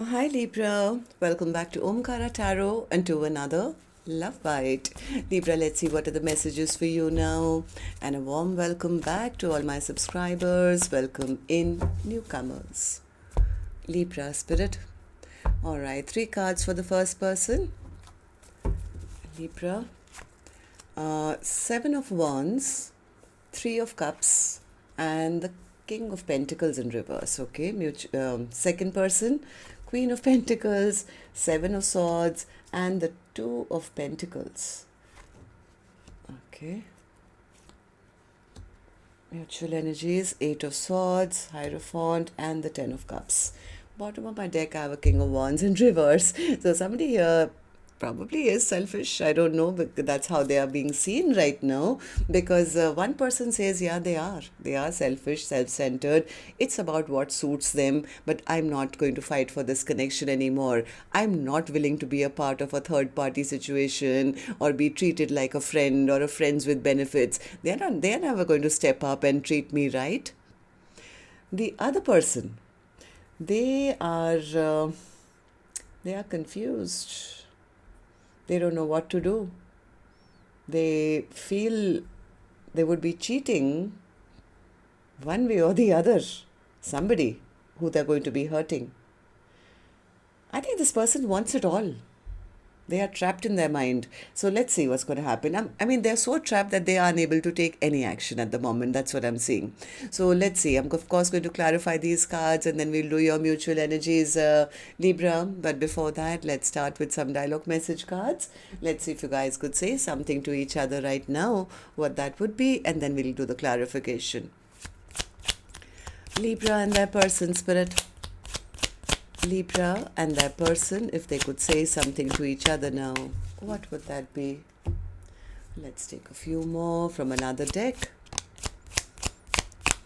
Hi Libra, welcome back to Omkaratarot and to another Love Bite. Libra, let's see what are the messages for you now. And a warm welcome back to all my subscribers. Welcome in newcomers. Libra Spirit. Alright, 3 cards for the first person. Libra. 7 of Wands, 3 of Cups, and the King of Pentacles in reverse. Okay, second person, Queen of Pentacles, 7 of Swords, and the 2 of Pentacles. Okay. Mutual energies, 8 of Swords, Hierophant, and the 10 of Cups. Bottom of my deck, I have a King of Wands in reverse. So somebody here probably is selfish. I don't know, but that's how they are being seen right now. Because one person says, yeah, they are. They are selfish, self-centered. It's about what suits them. But I'm not going to fight for this connection anymore. I'm not willing to be a part of a third-party situation or be treated like a friend or a friends with benefits. They're never going to step up and treat me right. The other person, they are confused. They don't know what to do. They feel they would be cheating one way or the other. Somebody who they're going to be hurting. I think this person wants it all. They are trapped in their mind. So let's see what's going to happen. I mean, they're so trapped that they are unable to take any action at the moment. That's what I'm seeing. So let's see. I'm, of course, going to clarify these cards and then we'll do your mutual energies, Libra. But before that, let's start with some dialogue message cards. Let's see if you guys could say something to each other right now, what that would be, and then we'll do the clarification. Libra and their person, Spirit. Libra and their person, if they could say something to each other now, what would that be? Let's take a few more from another deck.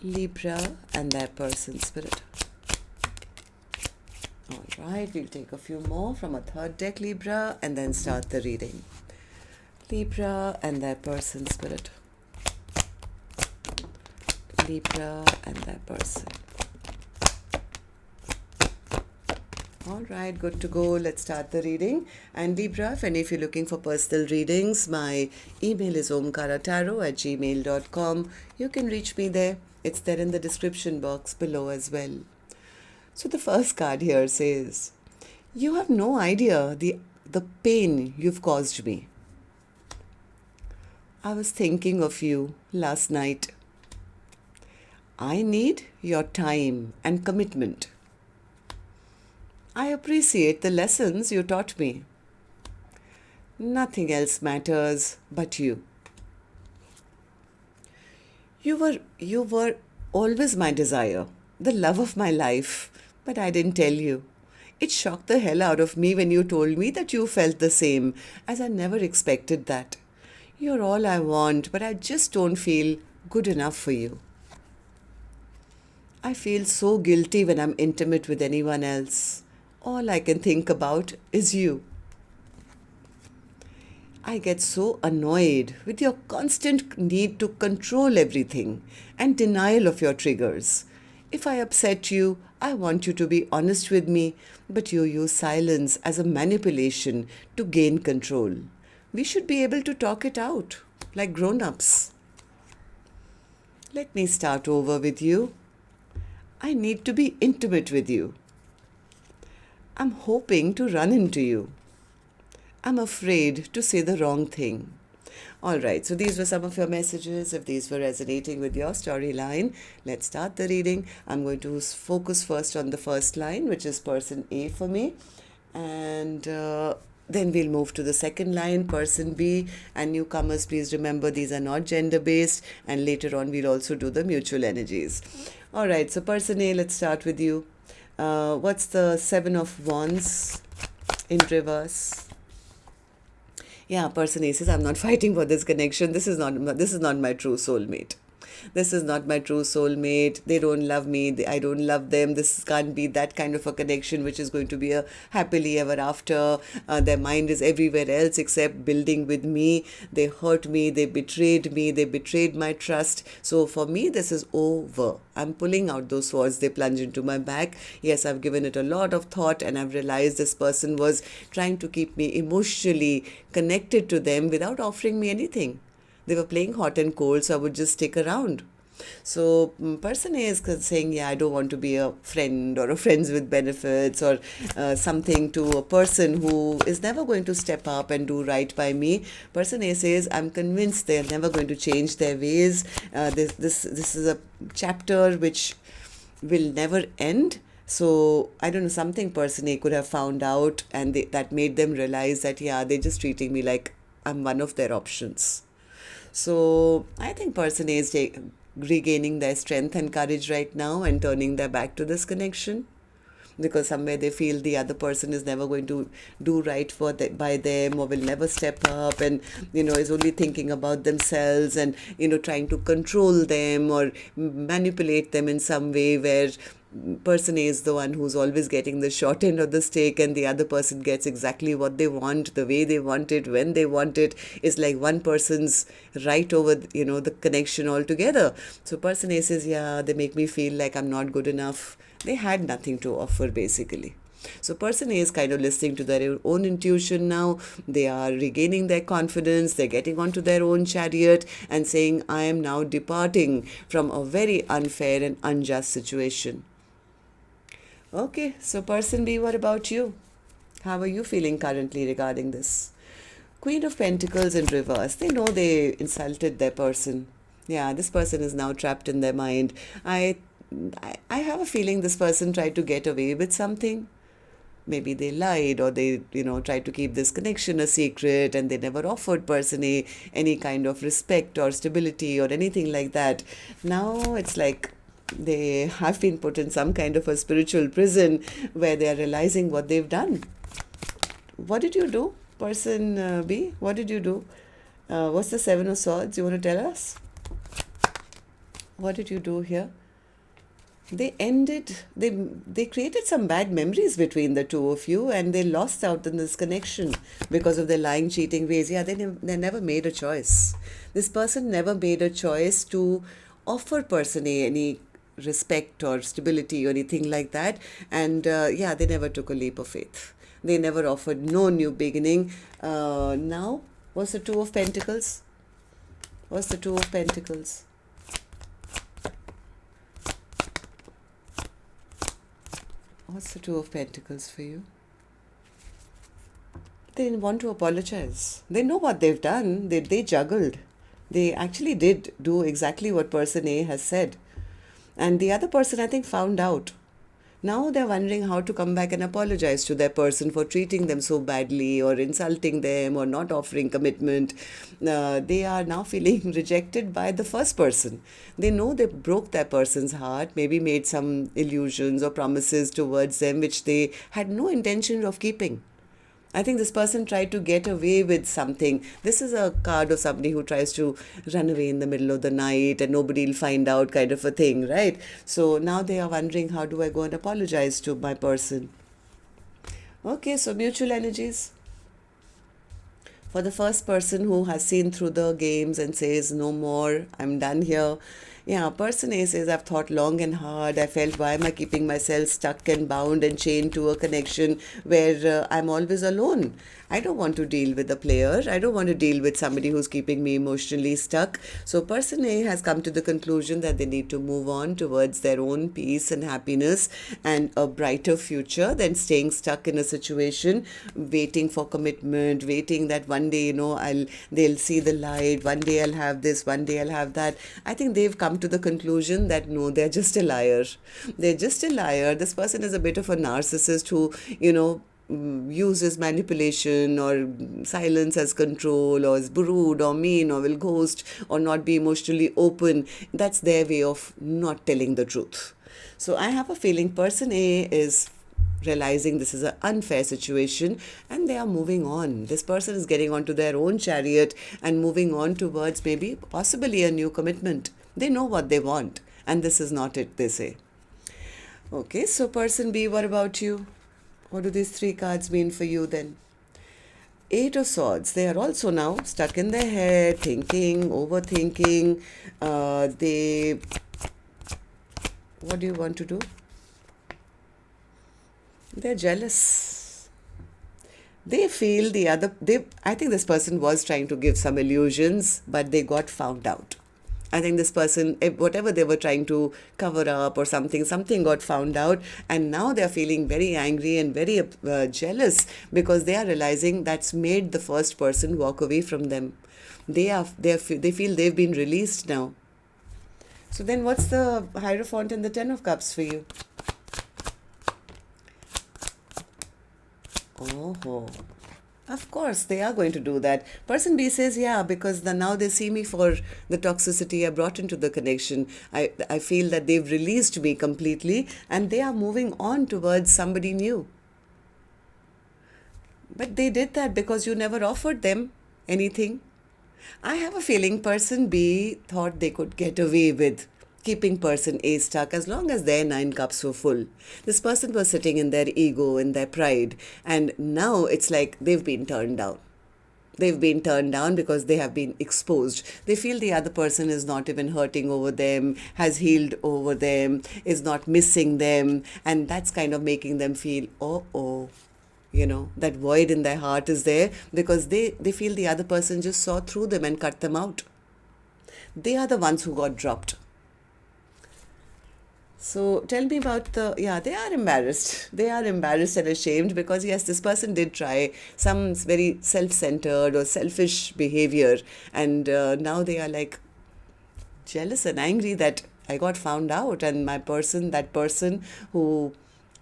Libra and their person, Spirit. Alright, we'll take a few more from a third deck, Libra, and then start the reading. Libra and their person, Spirit. Libra and their person. All right, good to go. Let's start the reading. And Libra, if you're looking for personal readings, my email is omkaratarot@gmail.com. You can reach me there. It's there in the description box below as well. So the first card here says, you have no idea the pain you've caused me. I was thinking of you last night. I need your time and commitment. I appreciate the lessons you taught me. Nothing else matters but you. You were always my desire, the love of my life, but I didn't tell you. It shocked the hell out of me when you told me that you felt the same, as I never expected that. You're all I want, but I just don't feel good enough for you. I feel so guilty when I'm intimate with anyone else. All I can think about is you. I get so annoyed with your constant need to control everything and denial of your triggers. If I upset you, I want you to be honest with me, but you use silence as a manipulation to gain control. We should be able to talk it out, like grown-ups. Let me start over with you. I need to be intimate with you. I'm hoping to run into you. I'm afraid to say the wrong thing. All right, so these were some of your messages. If these were resonating with your storyline, let's start the reading. I'm going to focus first on the first line, which is person A for me. And then we'll move to the second line, person B. And newcomers, please remember these are not gender-based. And later on, we'll also do the mutual energies. All right, so person A, let's start with you. What's the 7 of Wands in reverse? Yeah, person A says, I'm not fighting for this connection. This is not my true soulmate. this is not my true soulmate, they don't love me, I don't love them, this can't be that kind of a connection which is going to be a happily ever after. Their mind is everywhere else except building with me. They hurt me, they betrayed my trust. So for me, this is over. I'm pulling out those swords, they plunge into my back. Yes, I've given it a lot of thought, and I've realized this person was trying to keep me emotionally connected to them without offering me anything. They were playing hot and cold, so I would just stick around. So person A is saying, yeah, I don't want to be a friend or a friends with benefits or something to a person who is never going to step up and do right by me. Person A says, I'm convinced they're never going to change their ways. This is a chapter which will never end. So I don't know, something person A could have found out, and that made them realize that, yeah, they're just treating me like I'm one of their options. So I think person A is regaining their strength and courage right now and turning their back to this connection, because somewhere they feel the other person is never going to do right by them, or will never step up, and is only thinking about themselves, and trying to control them or manipulate them in some way, where person A is the one who's always getting the short end of the stick, and the other person gets exactly what they want, the way they want it, when they want it. It's like one person's right over the connection altogether. So person A says, yeah, they make me feel like I'm not good enough. They had nothing to offer, basically. So person A is kind of listening to their own intuition now. They are regaining their confidence. They're getting onto their own chariot and saying, I am now departing from a very unfair and unjust situation. Okay, so person B, what about you? How are you feeling currently regarding this? Queen of Pentacles in reverse. They know they insulted their person. Yeah, this person is now trapped in their mind. I have a feeling this person tried to get away with something. Maybe they lied, or they, tried to keep this connection a secret, and they never offered person A any kind of respect or stability or anything like that. Now it's like they have been put in some kind of a spiritual prison where they are realizing what they've done. What did you do, person B? What did you do? What's the Seven of Swords? You want to tell us? What did you do here? They created some bad memories between the two of you, and they lost out in this connection because of their lying, cheating ways. Yeah, they never made a choice. This person never made a choice to offer person A any respect or stability or anything like that. And they never took a leap of faith. They never offered no new beginning. Now, what's the Two of Pentacles? What's the Two of Pentacles? What's the Two of Pentacles for you? They didn't want to apologize. They know what they've done. They juggled. They actually did do exactly what person A has said. And the other person, I think, found out. Now they're wondering how to come back and apologize to their person for treating them so badly, or insulting them, or not offering commitment. They are now feeling rejected by the first person. They know they broke their person's heart, maybe made some illusions or promises towards them which they had no intention of keeping. I think this person tried to get away with something. This is a card of somebody who tries to run away in the middle of the night and nobody will find out, kind of a thing, right? So now they are wondering, how do I go and apologize to my person? Okay, so mutual energies. For the first person who has seen through the games and says, no more, I'm done here. Yeah, person A says, I've thought long and hard. I felt, why am I keeping myself stuck and bound and chained to a connection where I'm always alone? I don't want to deal with a player. I don't want to deal with somebody who's keeping me emotionally stuck. So person A has come to the conclusion that they need to move on towards their own peace and happiness and a brighter future than staying stuck in a situation, waiting for commitment, waiting that one day, they'll see the light. One day I'll have this, one day I'll have that. I think they've come to the conclusion that no, they're just a liar. They're just a liar. This person is a bit of a narcissist who, uses manipulation or silence as control, or is rude or mean, or will ghost or not be emotionally open. That's their way of not telling the truth. So I have a feeling person A is realizing this is an unfair situation and they are moving on. This person is getting onto their own chariot and moving on towards maybe possibly a new commitment. They know what they want, and this is not it, they say. Okay, so person B, what about you? What do these three cards mean for you then? Eight of Swords. They are also now stuck in their head, thinking, overthinking. What do you want to do? They're jealous. They feel I think this person was trying to give some illusions, but they got found out. I think this person, whatever they were trying to cover up or something got found out, and now they're feeling very angry and very jealous because they are realizing that's made the first person walk away from them. They feel they've been released now. So then what's the Hierophant and the Ten of Cups for you? Oh, of course, they are going to do that. Person B says, yeah, because now they see me for the toxicity I brought into the connection. I feel that they've released me completely and they are moving on towards somebody new. But they did that because you never offered them anything. I have a feeling person B thought they could get away with keeping person A stuck as long as their 9 cups were full. This person was sitting in their ego, in their pride, and now it's like they've been turned down. They've been turned down because they have been exposed. They feel the other person is not even hurting over them, has healed over them, is not missing them, and that's kind of making them feel, that void in their heart is there because they feel the other person just saw through them and cut them out. They are the ones who got dropped. So tell me about they are embarrassed. They are embarrassed and ashamed because, yes, this person did try some very self-centered or selfish behavior. And now they are like jealous and angry that I got found out and that person who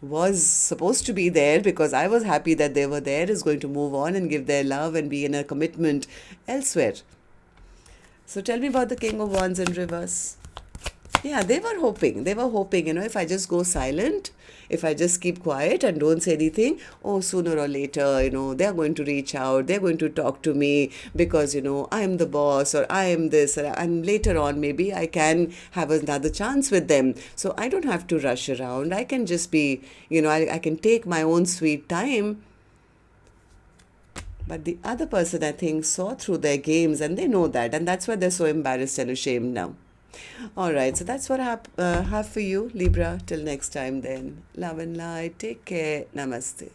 was supposed to be there because I was happy that they were there is going to move on and give their love and be in a commitment elsewhere. So tell me about the King of Wands in reverse. Yeah, they were hoping, if I just go silent, if I just keep quiet and don't say anything, sooner or later, they're going to reach out, they're going to talk to me because, I am the boss or I am this, and later on, maybe I can have another chance with them. So I don't have to rush around. I can just be, I can take my own sweet time. But the other person, I think, saw through their games and they know that. And that's why they're so embarrassed and ashamed now. All right, so that's what I have for you, Libra. Till next time then. Love and light. Take care. Namaste.